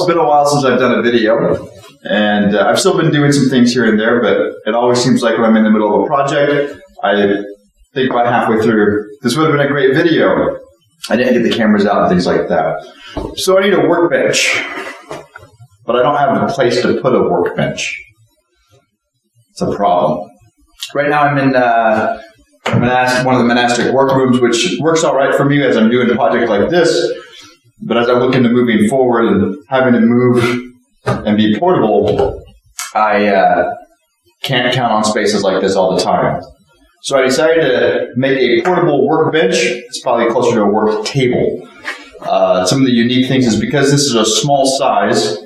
it's been a while since I've done a video, and I've still been doing some things here and there, but it always seems like when I'm in the middle of a project, I think about halfway through, this would have been a great video. I didn't get the cameras out and things like that. So I need a workbench, but I don't have a place to put a workbench. It's a problem. Right now I'm in one of the monastic workrooms, which works all right for me as I'm doing a project like this. But as I look into moving forward and having to move and be portable, I can't count on spaces like this all the time. So I decided to make a portable workbench. It's probably closer to a work table. Some of the unique things is because this is a small size,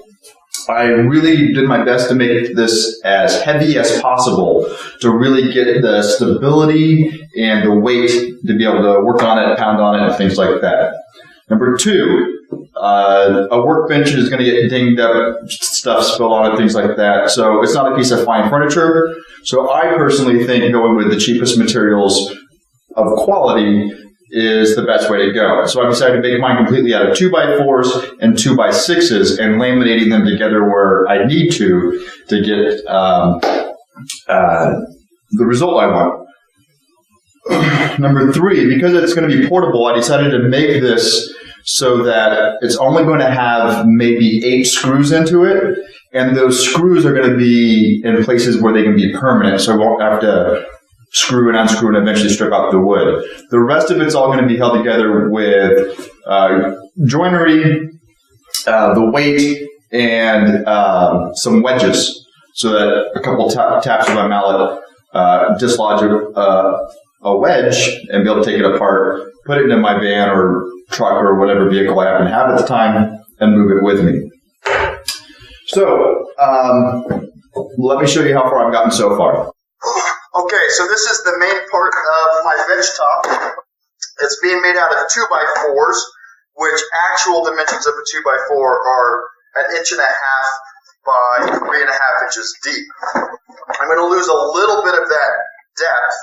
I really did my best to make this as heavy as possible to really get the stability and the weight to be able to work on it, pound on it, and things like that. Number two, a workbench is going to get dinged up, stuff spilled on it, things like that. So it's not a piece of fine furniture. So I personally think going with the cheapest materials of quality is the best way to go. So I decided to make mine completely out of 2x4s and 2x6s and laminating them together where I need to get the result I want. Number three, because it's going to be portable, I decided to make this so that it's only going to have maybe 8 screws into it, and those screws are going to be in places where they can be permanent, so I won't have to screw and unscrew and eventually strip out the wood. The rest of it's all going to be held together with joinery, the weight, and some wedges, so that a couple taps with my mallet dislodge a wedge and be able to take it apart, put it into my van or truck or whatever vehicle I happen to have at the time, and move it with me. So, let me show you how far I've gotten so far. Okay, so this is the main part of my bench top. It's being made out of 2x4s, which actual dimensions of a 2x4 are 1.5 inches by 3.5 inches deep. I'm going to lose a little bit of that depth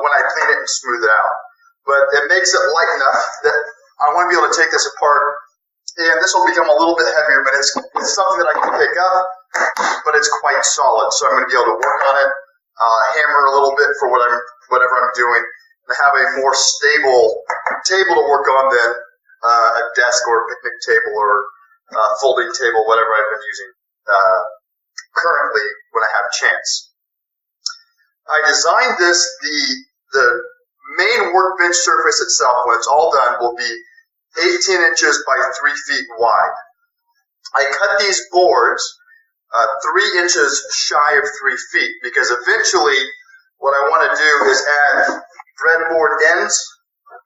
when I clean it and smooth it out. But it makes it light enough that I want to be able to take this apart, and this will become a little bit heavier, but it's something that I can pick up, but it's quite solid. So I'm going to be able to work on it, hammer a little bit for whatever I'm doing, and have a more stable table to work on than a desk or a picnic table or folding table, whatever I've been using currently when I have a chance. I designed this, the main workbench surface itself, when it's all done, will be 18 inches by 3 feet wide. I cut these boards 3 inches shy of 3 feet because eventually what I want to do is add breadboard ends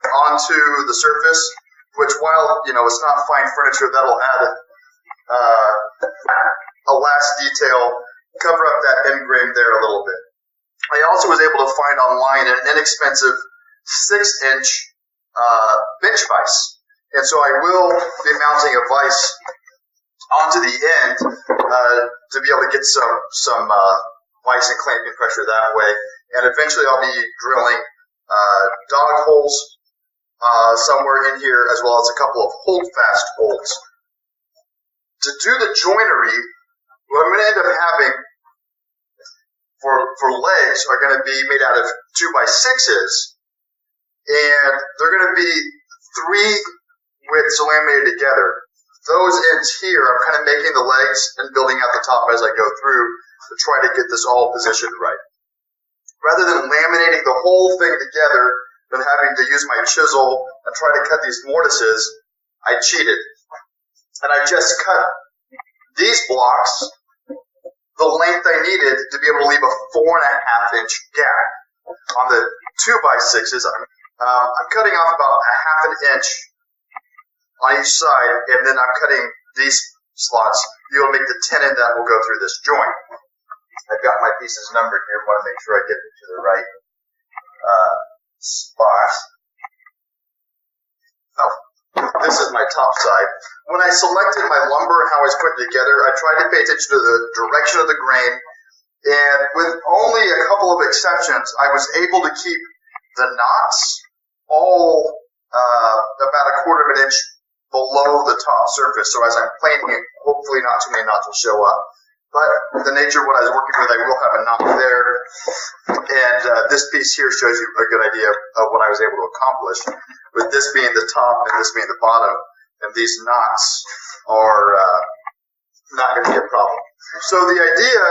onto the surface, which while it's not fine furniture, that'll add a last detail, cover up that end grain there a little bit. I also was able to find online an inexpensive 6-inch bench vise. And so I will be mounting a vise onto the end to be able to get some vise and clamping pressure that way. And eventually I'll be drilling dog holes somewhere in here, as well as a couple of hold-fast holes. To do the joinery, what I'm going to end up having for legs are going to be made out of 2x6s, and they're going to be 3 widths laminated together. Those ends here, I'm kind of making the legs and building out the top as I go through to try to get this all positioned right. Rather than laminating the whole thing together and having to use my chisel and try to cut these mortises, I cheated. And I just cut these blocks the length I needed to be able to leave a 4.5-inch gap. On the 2x6s, I'm cutting off about 1/2 inch on each side, and then I'm cutting these slots to be able to make the tenon that will go through this joint. I've got my pieces numbered here. I want to make sure I get it to the right spot. Oh, this is my top side. When I selected my lumber and how I was putting it together, I tried to pay attention to the direction of the grain, and with only a couple of exceptions, I was able to keep the knots all about 1/4 of an inch below the top surface. So as I'm planing it, hopefully not too many knots will show up. But the nature of what I was working with, I will have a knot there. And this piece here shows you a good idea of what I was able to accomplish, with this being the top and this being the bottom. And these knots are not going to be a problem. So the idea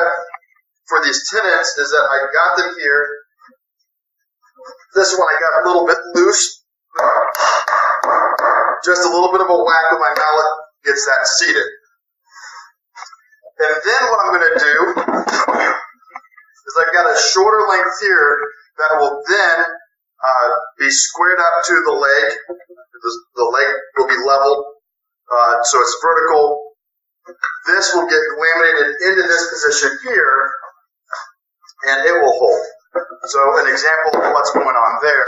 for these tenons is that I got them here. This one I got a little bit loose. Just a little bit of a whack with my mallet gets that seated. And then what I'm going to do is I've got a shorter length here that will then be squared up to the leg. The leg will be leveled, so it's vertical. This will get laminated into this position here, and it will hold. So an example of what's going on there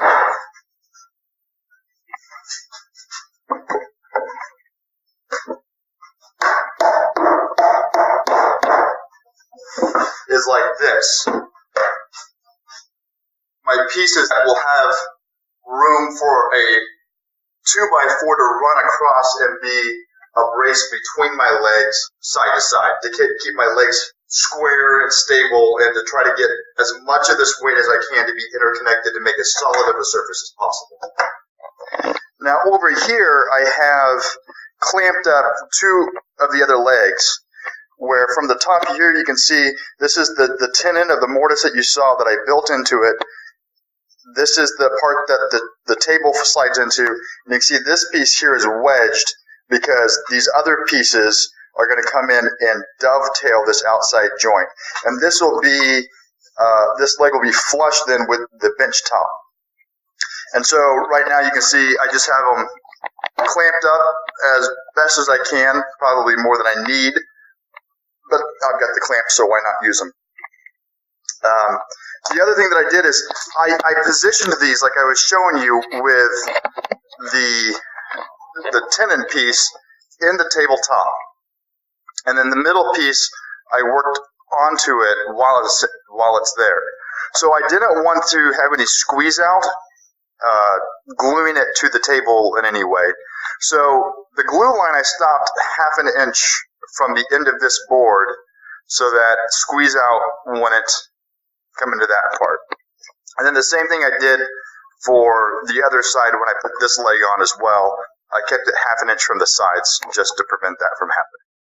is like this. My pieces will have room for a 2x4 to run across and be a brace between my legs side to side to keep my legs square and stable, and to try to get as much of this weight as I can to be interconnected to make as solid of a surface as possible. Now over here I have clamped up two of the other legs, where from the top here you can see this is the tenon of the mortise that you saw that I built into it. This is the part that the table slides into, and you can see this piece here is wedged because these other pieces are going to come in and dovetail this outside joint. And this will be, this leg will be flush then with the bench top. And so right now you can see I just have them clamped up as best as I can, probably more than I need, but I've got the clamps, so why not use them? The other thing that I did is I positioned these like I was showing you with the tenon piece in the tabletop. And then the middle piece, I worked onto it while it's there. So I didn't want to have any squeeze out, gluing it to the table in any way. So the glue line I stopped 1/2 inch from the end of this board so that squeeze out wouldn't come into that part. And then the same thing I did for the other side when I put this leg on as well. I kept it 1/2 inch from the sides just to prevent that from happening.